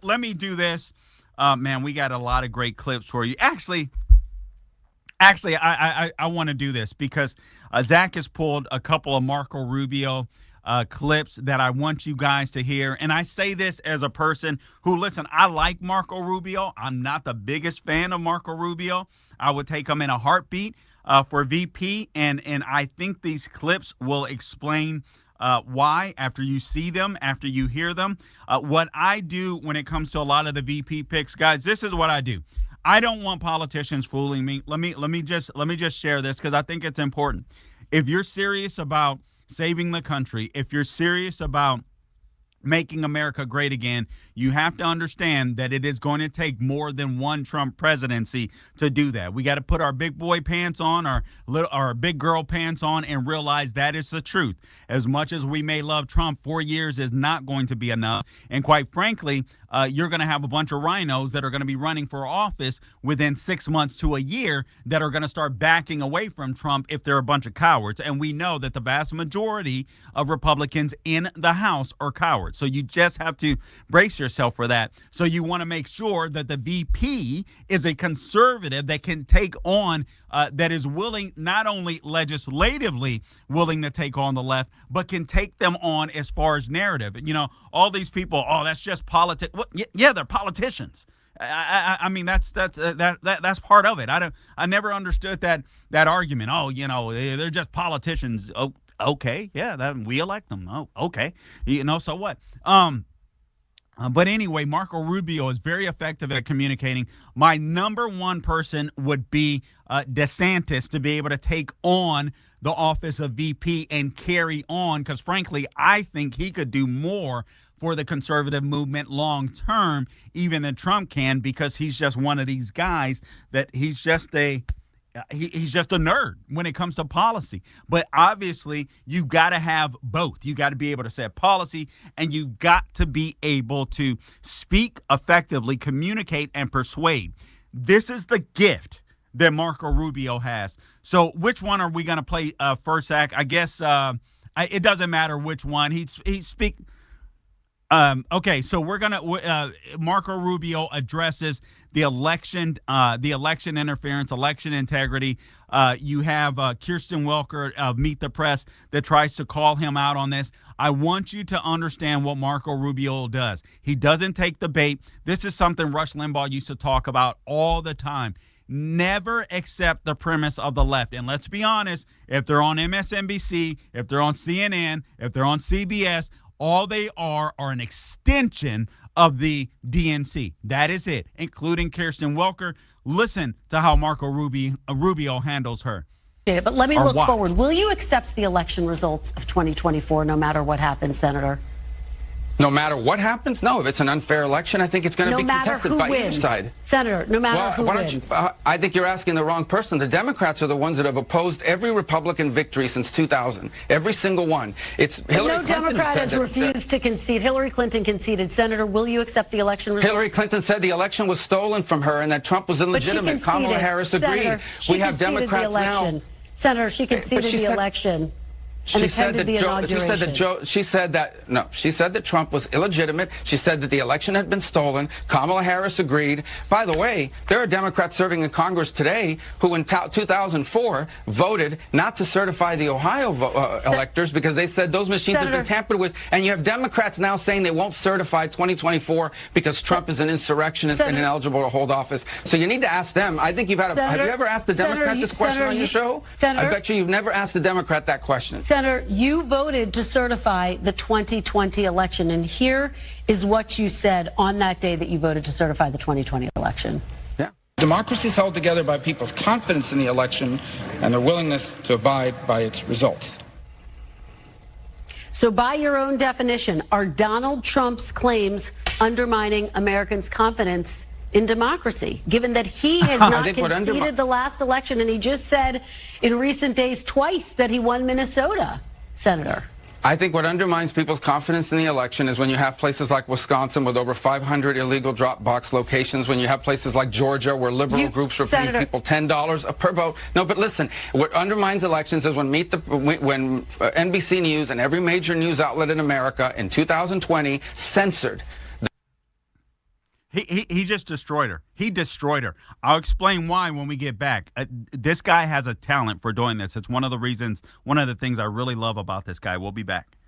let me do this. Man, we got a lot of great clips for you. Actually, I want to do this because Zach has pulled a couple of Marco Rubio clips that I want you guys to hear. And I say this as a person who, listen, I like Marco Rubio. I'm not the biggest fan of Marco Rubio. I would take him in a heartbeat for VP. And I think these clips will explain why after you see them, after you hear them. What I do when it comes to a lot of the VP picks, guys, this is what I do. I don't want politicians fooling me. Let me just share this because I think it's important. If you're serious about saving the country, if you're serious about making America great again, you have to understand that it is going to take more than one Trump presidency to do that. We got to put our big boy pants on, our big girl pants on, and realize that is the truth. As much as we may love Trump, 4 years is not going to be enough. And quite frankly, you're going to have a bunch of rhinos that are going to be running for office within 6 months to a year that are going to start backing away from Trump if they're a bunch of cowards. And we know that the vast majority of Republicans in the House are cowards. So you just have to brace yourself for that. So you want to make sure that the VP is a conservative that can take on, that is willing, not only legislatively willing to take on the left, but can take them on as far as narrative. You know, all these people, oh, that's just politics. Well, yeah, they're politicians. I mean, that's part of it. I never understood that argument. Oh, you know, they're just politicians. Oh, okay, yeah, we elect them. Oh, okay, you know, so what? But anyway, Marco Rubio is very effective at communicating. My number one person would be DeSantis to be able to take on the office of VP and carry on, because frankly, I think he could do more for the conservative movement long term, even than Trump can, because he's just one of these guys that he's just a nerd when it comes to policy. But obviously, you got to have both. You got to be able to set policy, and you got to be able to speak effectively, communicate, and persuade. This is the gift that Marco Rubio has. So which one are we going to play first, Zach? I guess it doesn't matter which one. He speak. Okay, so we're gonna Marco Rubio addresses the election interference, election integrity. You have Kirsten Welker of Meet the Press that tries to call him out on this. I want you to understand what Marco Rubio does. He doesn't take the bait. This is something Rush Limbaugh used to talk about all the time. Never accept the premise of the left. And let's be honest, if they're on MSNBC, if they're on CNN, if they're on CBS, all they are an extension of the DNC. That is it, including Kirsten Welker. Listen to how Marco Rubio handles her. But let me look forward. Will you accept the election results of 2024 no matter what happens, Senator? No matter what happens? No, if it's an unfair election, I think it's going to be contested by either side. Senator, no matter who wins. I think you're asking the wrong person. The Democrats are the ones that have opposed every Republican victory since 2000. Every single one. It's Hillary Clinton. No Democrat has refused to concede. Hillary Clinton conceded. Senator, will you accept the election results? Hillary Clinton said the election was stolen from her and that Trump was illegitimate. Kamala Harris agreed. Senator, we have Democrats now. Senator, she conceded the election. She said that Trump was illegitimate. She said that the election had been stolen. Kamala Harris agreed. By the way, there are Democrats serving in Congress today who in 2004 voted not to certify the Ohio electors because they said those machines had been tampered with. And you have Democrats now saying they won't certify 2024 because Trump is an insurrectionist and ineligible to hold office. So you need to ask them. I think have you ever asked a Democrat this question on your show? I bet you've never asked a Democrat that question. Senator, you voted to certify the 2020 election, and here is what you said on that day that you voted to certify the 2020 election. Yeah. Democracy is held together by people's confidence in the election and their willingness to abide by its results. So by your own definition, are Donald Trump's claims undermining Americans' confidence in democracy, given that he has not conceded the last election, and he just said in recent days twice that he won Minnesota, Senator? I think what undermines people's confidence in the election is when you have places like Wisconsin with over 500 illegal drop box locations, when you have places like Georgia where liberal groups are paying people $10 per vote. No, but listen, what undermines elections is when NBC News and every major news outlet in America in 2020 censored He just destroyed her. He destroyed her. I'll explain why when we get back. This guy has a talent for doing this. It's one of the things I really love about this guy. We'll be back.